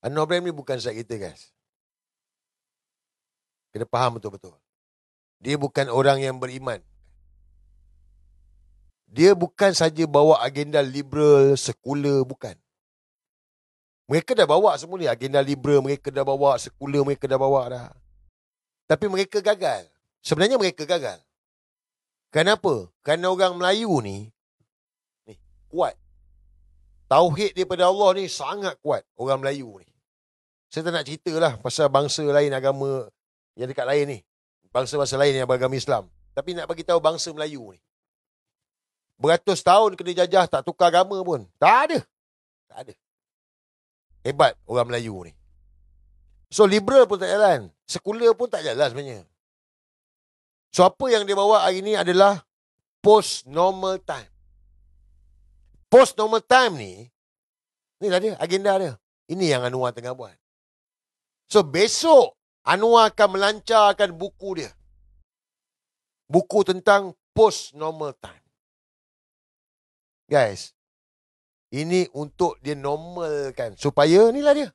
Anwar Ibrahim ni bukan sat kita, guys. Kena faham betul-betul. Dia bukan orang yang beriman. Dia bukan saja bawa agenda liberal, sekular, bukan. Mereka dah bawa semua ni. Agenda liberal mereka dah bawa, sekular mereka dah bawa dah. Tapi mereka gagal. Sebenarnya mereka gagal. Kenapa? Kerana orang Melayu ni kuat. Tauhid daripada Allah ni sangat kuat. Orang Melayu ni. Saya tak nak cerita lah pasal bangsa lain, agama yang dekat lain ni. Bangsa-bangsa lain yang beragama Islam. Tapi nak bagi tahu bangsa Melayu ni. Beratus tahun kena jajah, tak tukar agama pun. Tak ada. Tak ada. Hebat orang Melayu ni. So liberal pun tak jalan. Sekular pun tak jalan sebenarnya. So apa yang dia bawa hari ni adalah post-normal time. Post-normal time ni, inilah dia, agenda dia. Ini yang Anwar tengah buat. So besok, Anwar akan melancarkan buku dia. Buku tentang post-normal time. Guys, ini untuk dia normalkan. Supaya, inilah dia.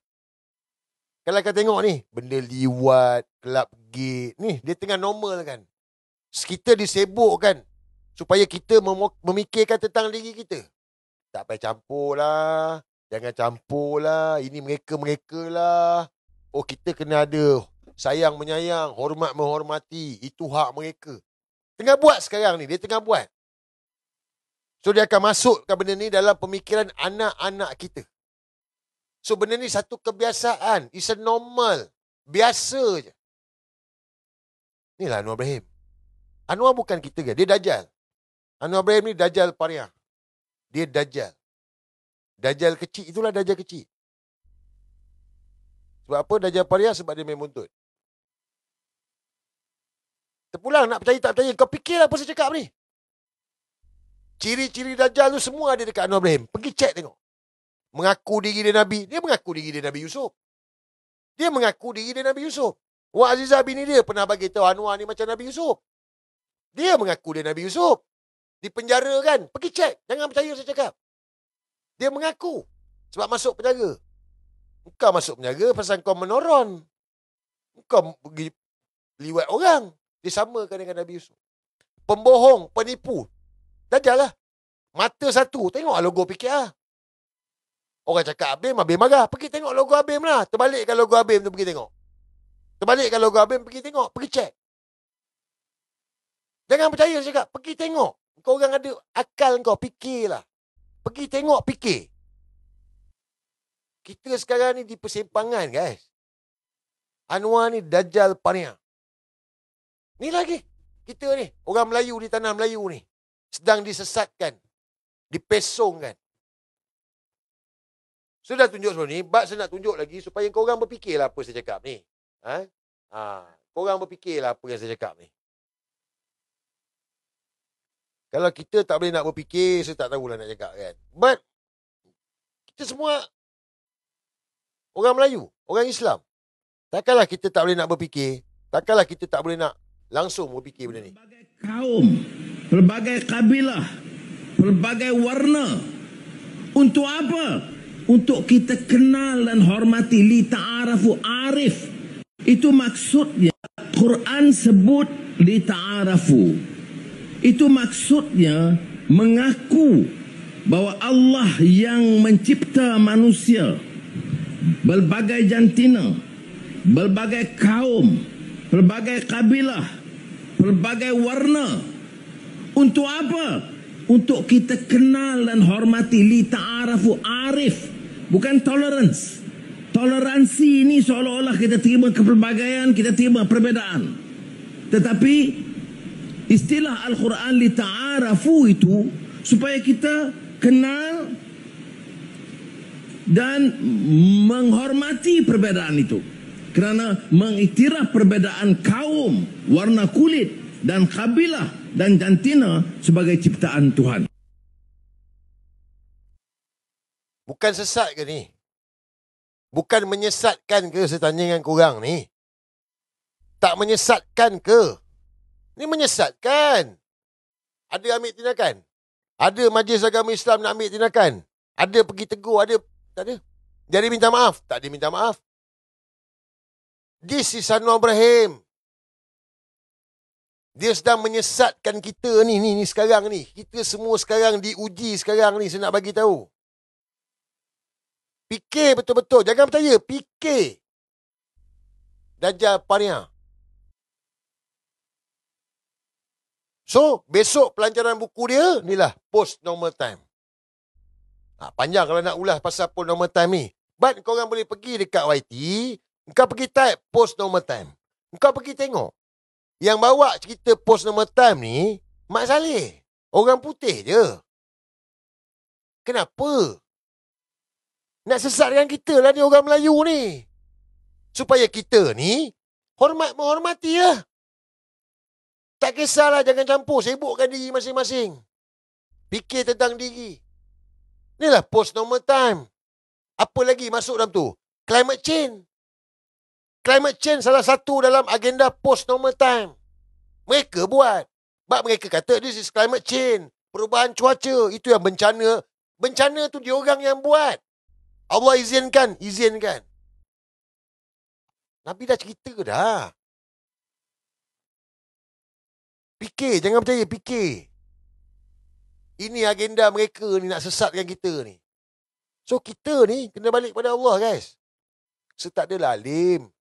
Kalau kau tengok ni, benda liwat, kelab gate, ni dia tengah normalkan. Kita disebukkan. Supaya kita memikirkan tentang diri kita. Tak payah campur lah. Jangan campur lah. Ini mereka-mereka lah. Oh, kita kena ada sayang menyayang, hormat menghormati. Itu hak mereka. Tengah buat sekarang ni. Dia tengah buat. So, dia akan masukkan benda ni dalam pemikiran anak-anak kita. So, benda ni satu kebiasaan. It's a normal. Biasa je. Inilah Anwar Ibrahim. Anwar bukan kita ke? Dia Dajjal. Anwar Ibrahim ni Dajjal Pariah. Dia Dajjal. Dajjal kecil, itulah Dajjal kecil. Sebab apa Dajjal Pariah? Sebab dia main buntut. Terpulang nak percaya tak percaya. Kau fikirlah apa saya cakap ni. Ciri-ciri Dajjal tu semua ada dekat Anwar Ibrahim. Pergi cek tengok. Mengaku diri dia Nabi. Dia mengaku diri dia Nabi Yusuf. Dia mengaku diri dia Nabi Yusuf. Wak Azizah bini dia pernah bagi tahu Anwar ni macam Nabi Yusuf. Dia mengaku dia Nabi Yusuf. Di penjara kan. Pergi cek. Jangan percaya saya cakap. Dia mengaku. Sebab masuk penjara. Kau masuk penjara pasal kau menoron. Kau pergi liwat orang. Disamakan dengan Nabi Yusuf. Pembohong, penipu. Dajjal lah. Mata satu. Tengok logo PKR. Orang cakap Abim, Abim marah. Pergi tengok logo Abim lah. Terbalikkan logo Abim tu, pergi tengok. Terbalikkan logo Abim, pergi tengok. Pergi cek. Jangan percaya saya cakap. Pergi tengok. Kau orang ada akal kau. Fikirlah. Pergi tengok, fikir. Kita sekarang ni di persimpangan, guys. Anwar ni Dajjal Pariah. Ni lagi. Kita ni. Orang Melayu di tanah Melayu ni. Sedang disesatkan. Dipesongkan. Sudah tunjuk sebelum ni. Bab saya nak tunjuk lagi supaya kau orang berfikirlah apa saya cakap ni. Kau orang berfikirlah apa yang saya cakap ni. Kalau kita tak boleh nak berfikir, saya tak tahulah nak cakap kan. But, kita semua orang Melayu, orang Islam. Takkanlah kita tak boleh nak berfikir. Takkanlah kita tak boleh nak langsung berfikir benda ni. Pelbagai kaum, pelbagai kabilah, pelbagai warna. Untuk apa? Untuk kita kenal dan hormati. Li ta'arafu arif. Itu maksudnya. Quran sebut li ta'arafu. Itu maksudnya mengaku bahawa Allah yang mencipta manusia, berbagai jantina, berbagai kaum, berbagai kabilah, berbagai warna. Untuk apa? Untuk kita kenal dan hormati. Li ta'arafu arif. Bukan tolerance. Toleransi ini seolah-olah kita terima kepelbagaian, kita terima perbezaan. Tetapi istilah Al-Quran li ta'arafu itu supaya kita kenal dan menghormati perbezaan itu. Kerana mengiktiraf perbezaan kaum, warna kulit dan kabilah dan jantina sebagai ciptaan Tuhan. Bukan sesat ke ni? Bukan menyesatkan ke saya tanya dengan korang ni? Tak menyesatkan ke? Ni menyesatkan. Ada ambil tindakan? Ada Majlis Agama Islam nak ambil tindakan? Ada pergi tegur? Ada? Tak ada. Dia minta maaf? Tak dia minta maaf. This is Anwar Ibrahim. Dia sedang menyesatkan kita ni sekarang ni. Kita semua sekarang diuji sekarang ni. Saya nak bagi tahu. Fikir betul-betul. Jangan percaya. Fikir. Dajjal Pania. So, besok pelancaran buku dia, inilah post normal time. Panjang kalau nak ulas pasal post normal time ni. But korang boleh pergi dekat YT, kau pergi type post normal time. Kau pergi tengok. Yang bawa cerita post normal time ni, Mak Saleh. Orang putih je. Kenapa? Nak sesatkan kita lah ni orang Melayu ni. Supaya kita ni menghormati lah. Tak kisahlah, jangan campur. Sibukkan diri masing-masing. Fikir tentang diri. Inilah post normal time. Apa lagi masuk dalam tu? Climate change. Climate change salah satu dalam agenda post normal time. Mereka buat. Sebab mereka kata this is climate change. Perubahan cuaca. Itu yang bencana. Bencana tu diorang yang buat. Allah izinkan. Nabi dah cerita dah. Fikir, jangan percaya, fikir. Ini agenda mereka ni nak sesatkan kita ni. So kita ni kena balik pada Allah, guys. Tak adalah alim.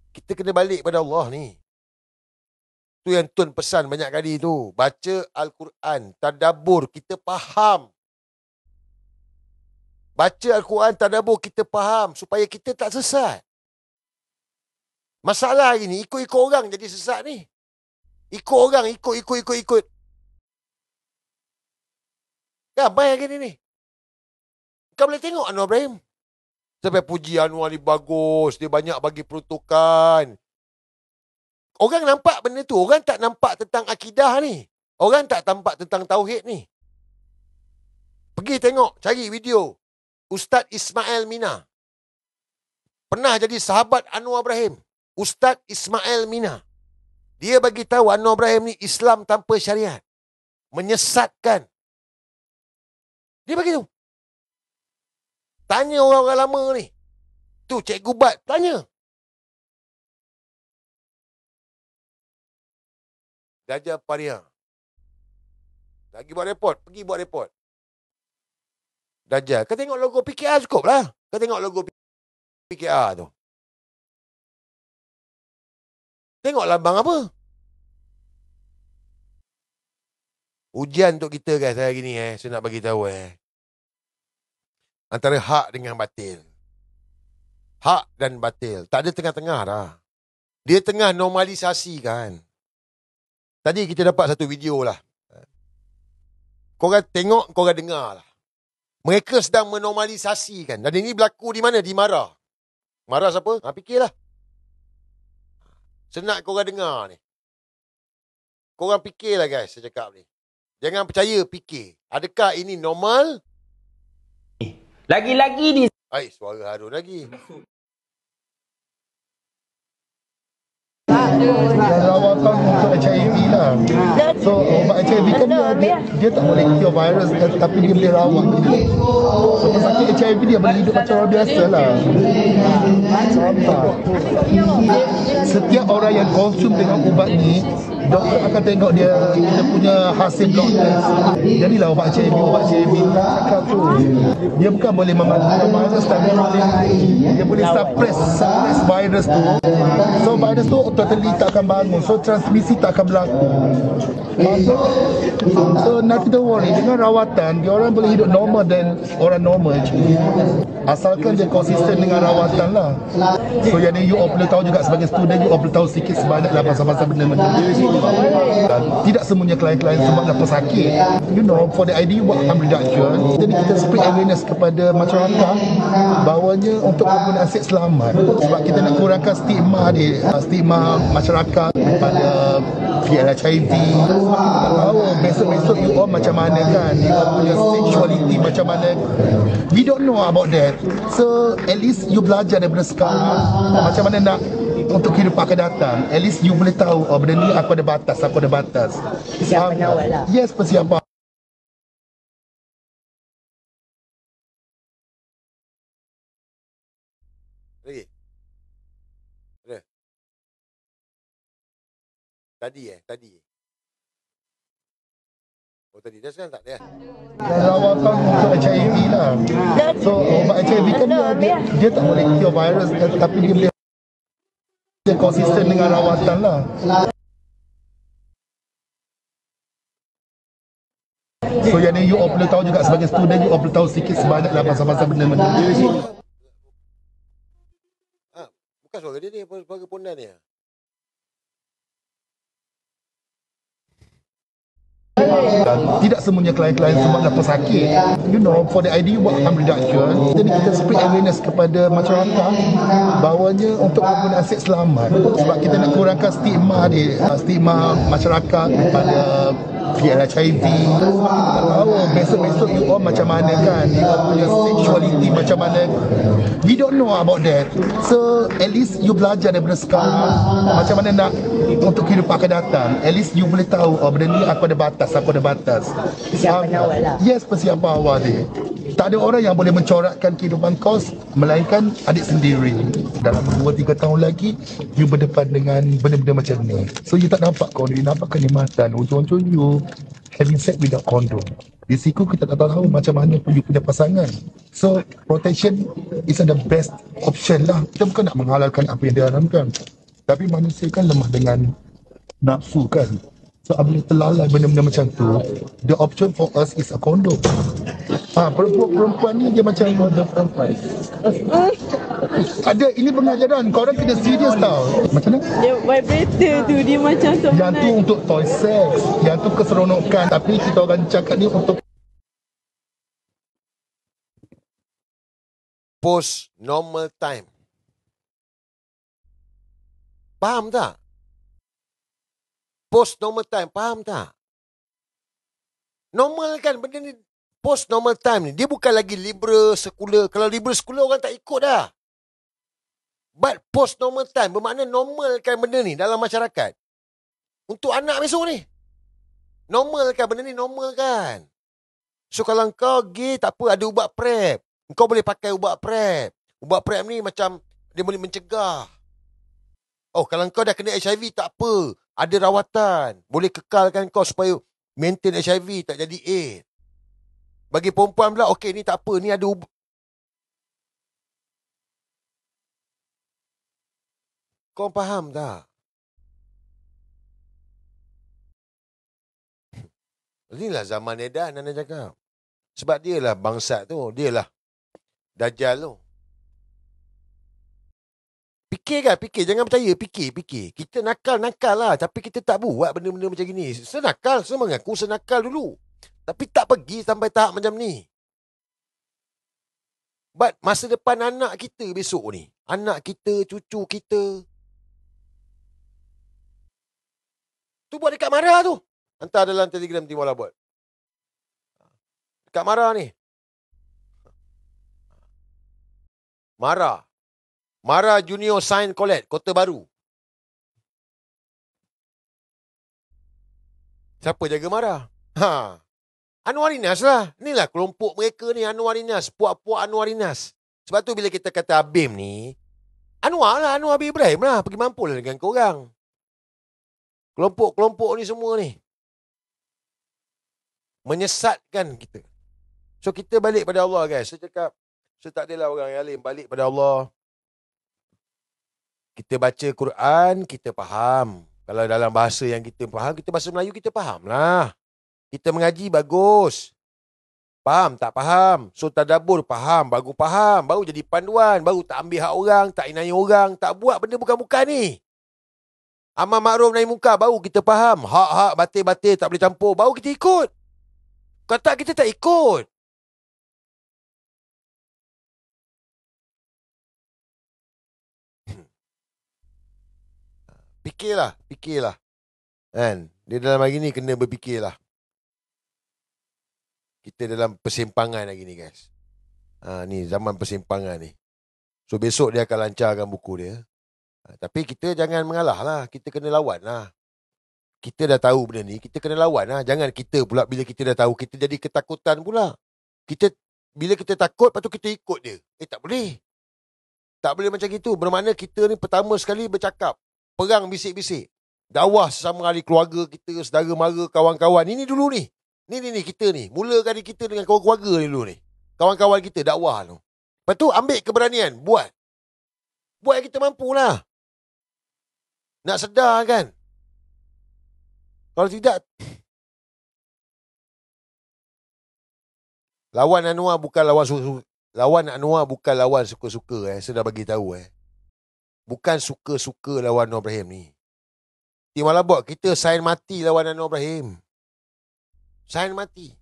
Kita kena balik pada Allah ni. Tu yang Tuan pesan banyak kali tu. Baca Al-Quran, tadabbur, kita faham. Baca Al-Quran, tadabbur, kita faham. Supaya kita tak sesat. Masalah hari ni, ikut-ikut orang jadi sesat ni. Ikut orang, ikut. Gampai hari ni. Kau boleh tengok Anwar Ibrahim. Sampai puji Anwar ni bagus. Dia banyak bagi peruntukan. Orang nampak benda tu. Orang tak nampak tentang akidah ni. Orang tak nampak tentang tauhid ni. Pergi tengok, cari video. Ustaz Ismail Mina. Pernah jadi sahabat Anwar Ibrahim. Ustaz Ismail Mina. Dia bagi tahu Anwar Ibrahim ni Islam tanpa syariat. Menyesatkan. Dia bagi tahu. Tanya orang-orang lama ni. Tu Cikgu Bat, tanya. Dajjal Pania. Lagi buat report, pergi buat report. Dajjal, kau tengok logo PKR cukup lah. Kau tengok logo PKR tu. Tengok lambang apa? Ujian untuk kita guys hari ni saya nak bagi tahu antara hak dengan batil. Hak dan batil. Tak ada tengah-tengah dah. Dia tengah normalisasi kan. Tadi kita dapat satu video lah. Korang tengok, korang dengar lah. Mereka sedang menormalisasikan. Dan ini berlaku di mana? Di Mara. Mara siapa? Fikirlah. Senang korang dengar ni. Korang fikirlah guys, saya cakap ni. Jangan percaya, fikir. Adakah ini normal? Lagi-lagi ni. Suara harum lagi. Rawatan untuk HIV lah. So ubat HIV kan dia tak boleh cure virus, tapi dia boleh rawat. So pesakit HIV dia boleh hidup macam orang biasa lah. Setiap orang yang konsum dengan ubat ni, doktor akan tengok dia punya hasil blood test. Jadilah ubat HIV cakap tu. Dia bukan boleh mematikan virus, tapi dia boleh suppress virus tu. So virus tu totally tak akan bangun. So transmisi tak akan berlaku. So nanti don't worry, dengan rawatan dia orang boleh hidup normal dan orang normal je. Asalkan dia konsisten dengan rawatan lah. So yang ni you all perlu tahu juga sebagai student, you all perlu tahu sikit sebanyak lah pasal-pasal benda-benda. Dan tidak semuanya klien-klien sebablah pesakit. You know, for the ID buat harm reduction, jadi kita spread awareness kepada masyarakat bahawanya untuk penggunaan seks selamat. Sebab kita nak kurangkan stigma masyarakat pada HIV. Tahu besok-besok you all macam mana kan, you all punya sexuality macam mana. We don't know about that. So at least you belajar daripada sekarang macam mana nak untuk kehidupan akan datang. At least you boleh tahu benda ni aku ada batas. Persiapan awal lah. Yes, persiapan. Lagi? Ada? Tadi. Oh tadi. Dah sekarang tak ada. Dan rawatan untuk HIV lah. So ubat HIV kan dia tak boleh cure virus, tapi dia konsisten dengan rawatan lah. So yang ni you all perlu tahu juga sebagai student, you all perlu tahu sikit sebanyak lah pasal-pasal benda-benda ni. Bukan suara dia ni, suara pondan ni. Dan tidak semuanya klien-klien semua adalah pesakit. You know, for the IDU buat harm reduction, jadi kita spread awareness kepada masyarakat bahawanya untuk penggunaan seks selamat, sebab kita nak kurangkan stigma ni, stigma masyarakat kepada HIV. Tak tahu besok-besok you all macam mana kan, you all punya sexuality macam mana, we don't know about that. So at least you belajar daripada sekarang macam mana nak untuk kehidupan akan datang. At least you boleh tahu, oh benda ni aku ada batas. Persiapan awal lah. Yes, persiapan awal dia. Tak ada orang yang boleh mencorakkan kehidupan kau melainkan adik sendiri. Dalam 2-3 tahun lagi you berdepan dengan benda-benda macam ni. So you tak nampak kau ni, nampak kenikmatan. Ujung-ujung you having sex without condom. Risiko kita tak tahu macam mana pun you punya pasangan. So protection is the best option lah. Kita bukan nak menghalalkan apa yang diharamkan, tapi manusia kan lemah dengan nafsu kan. So apabila terlalai benda-benda macam tu, the option for us is a condom. Perempuan ni dia macam perempuan. Ada, ini pengajaran. Korang kena serius tau. Macam mana? Dia vibrator tu, dia macam tu. Yang tu untuk toy sex, yang tu keseronokan. Tapi kita orang cakap ni untuk Post normal time. Faham tak? Post normal time, faham tak? Normal kan benda ni. Post normal time ni, dia bukan lagi liberal sekular. Kalau liberal sekular orang tak ikut dah. But post normal time bermakna normalkan benda ni dalam masyarakat. Untuk anak besok ni. Normalkan benda ni, normalkan. So kalau kau gay tak apa, ada ubat PrEP. Kau boleh pakai ubat PrEP. Ubat PrEP ni macam dia boleh mencegah. Oh, kalau kau dah kena HIV tak apa, ada rawatan. Boleh kekalkan kau supaya maintain HIV, tak jadi AIDS. Bagi perempuan pula, okey ni tak apa, ni ada kau faham tak? Inilah zaman edan anda cakap. Sebab dia lah bangsat tu, dia lah Dajjal tu. Fikir, jangan percaya, fikir. Kita nakal lah, tapi kita tak buat benda-benda macam gini. Senakal, semua mengaku senakal dulu. Tapi tak pergi sampai tahap macam ni. But masa depan anak kita besok ni, anak kita, cucu kita, tu buat dekat Mara tu. Hantar dalam Telegram Tim Wala buat. Dekat Mara ni. Mara Junior Sign Collect, Kota Baru. Siapa jaga Mara? Anwarinas lah. Inilah kelompok mereka ni, Anwarinas. Puak-puak Anwarinas. Sebab tu bila kita kata Abim ni, Anwar bin Ibrahim lah. Pergi mampu lah dengan korang. Kelompok-kelompok ni semua ni menyesatkan kita. So kita balik pada Allah guys. Saya cakap, tak adalah orang yang lain, balik pada Allah. Kita baca Quran, kita faham. Kalau dalam bahasa yang kita faham, kita bahasa Melayu kita faham lah. Kita mengaji bagus. Faham tak faham? So tadabbur faham, bagus faham. Baru jadi panduan, baru tak ambil hak orang, tak inai orang, tak buat benda bukan-bukan ni. Amar makruf nahi munkar, baru kita faham. Hak-hak batil-batil tak boleh campur, baru kita ikut. Kata kita tak ikut. Fikirlah. Kan? Dia dalam hari ni kena berfikirlah. Kita dalam persimpangan lagi ni guys. Ni zaman persimpangan ni. So besok dia akan lancarkan buku dia. Tapi kita jangan mengalah lah. Kita kena lawan lah. Kita dah tahu benda ni, kita kena lawan lah. Jangan kita pula bila kita dah tahu, kita jadi ketakutan pula. Bila kita takut, lepas tu kita ikut dia. Tak boleh. Tak boleh macam gitu. Bermakna kita ni pertama sekali bercakap. Perang bisik-bisik. Dakwah sesama ahli keluarga kita, saudara mara, kawan-kawan. Ini dulu ni. Ni kita ni. Mulakan kita dengan keluarga ni dulu ni. Kawan-kawan kita dakwah tu. Lepas tu ambil keberanian. Buat yang kita mampu lah. Nak sedar kan. Kalau tidak, lawan Anwar bukan lawan suka-suka. Lawan Anwar bukan lawan suka-suka. Saya dah bagi tahu. Bukan suka-suka lawan Anwar Ibrahim ni. Tim Malabot, kita sign mati lawan Anwar Ibrahim. Sign mati.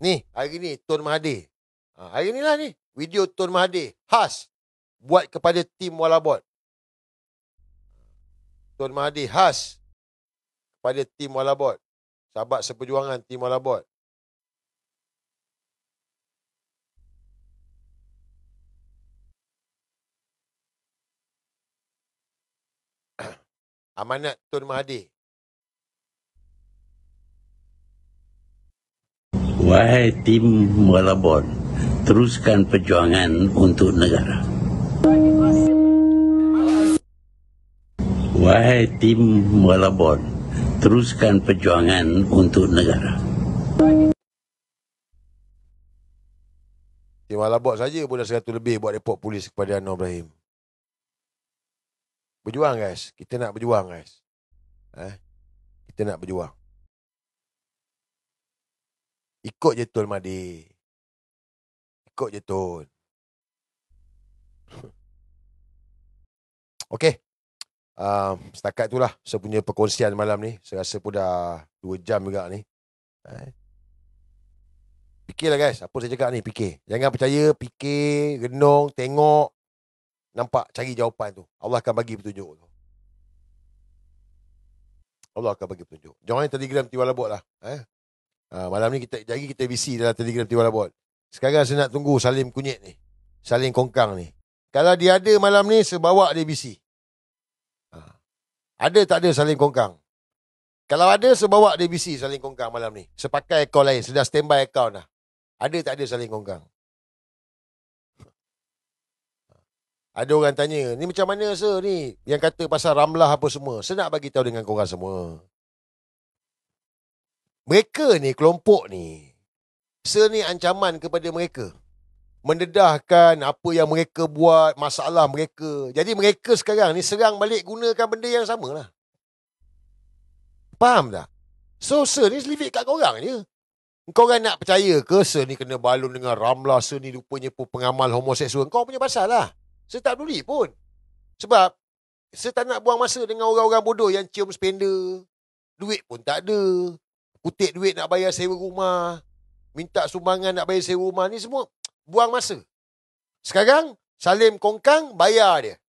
Ni, hari ni Tun Mahathir. Hari ni lah ni. Video Tun Mahathir. Khas. Buat kepada tim Malabot. Tun Mahathir khas kepada tim Malabot. Sahabat seperjuangan tim Malabot. Amanat Tun Mahathir. Wahai tim Malabot, teruskan perjuangan untuk negara. Wahai tim Malabot, teruskan perjuangan untuk negara. Tim Malabot saja pun dah 100 lebih buat report polis kepada Anwar Ibrahim. Berjuang guys. Kita nak berjuang guys. Kita nak berjuang. Ikut je Tun Mahathir. Ikut je Tun. Okey. Setakat itulah saya punya perkongsian malam ni. Saya rasa pun dah 2 jam juga ni. Fikirlah guys. Apa saya cakap ni, fikir. Jangan percaya, fikir, renung, tengok. Nampak, cari jawapan tu. Allah akan bagi petunjuk tu. Allah akan bagi petunjuk. Join Telegram Tiwala Bot lah. Malam ni kita busy dalam Telegram Tiwala Bot. Sekarang saya nak tunggu Salim Kunyit ni. Salim Kongkang ni. Kalau dia ada malam ni, saya bawa dia busy. Ada tak ada Salim Kongkang? Kalau ada, saya bawa dia busy Salim Kongkang malam ni. Saya pakai akaun lain. Saya dah standby akaun dah. Ada tak ada Salim Kongkang? Ada orang tanya, ni macam mana sir ni? Yang kata pasal Ramlah apa semua. Saya nak bagi tahu dengan korang semua. Mereka ni, kelompok ni. Sir ni ancaman kepada mereka. Mendedahkan apa yang mereka buat, masalah mereka. Jadi mereka sekarang ni serang balik gunakan benda yang sama lah. Faham tak? So sir ni leave it kat korang je. Korang nak percaya ke sir ni kena balun dengan Ramlah, sir ni rupanya pun pengamal homoseksual. Kau punya pasal lah. Saya tak peduli pun. Sebab saya tak nak buang masa dengan orang-orang bodoh yang cium spender. Duit pun tak ada. Kutip duit nak bayar sewa rumah. Minta sumbangan nak bayar sewa rumah. Ni semua buang masa. Sekarang Salim Kongkang bayar dia.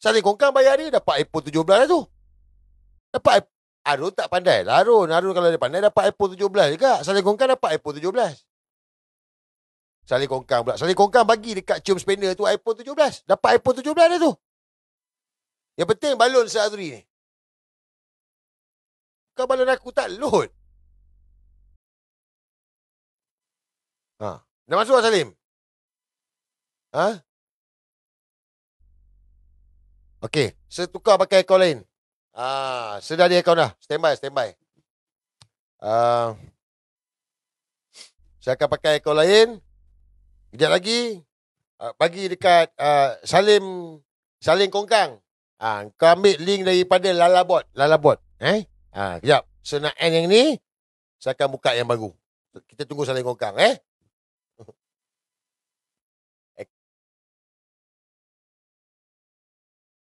Salim Kongkang bayar dia dapat iPhone 17 lah tu. Dapat Arun tak pandai lah. Arun kalau dia pandai dapat iPhone 17 juga. Salim Kongkang dapat iPhone 17. Salim Kongkang pula. Salim Kongkang bagi dekat cium spender tu iPhone 17. Dapat iPhone 17 dah tu. Yang penting balon Syazri ni. Kau balon aku tak load. Dah masuk lah Salim? Okey. Saya tukar pakai akaun lain. Saya dah ada akaun dah. Standby. Saya akan pakai akaun lain. Kejap lagi bagi dekat Salim Kongkang. Kau ambil link daripada Lalabot. Kejap. Saya nak end yang ni. Saya akan buka yang baru. Kita tunggu Salim Kongkang.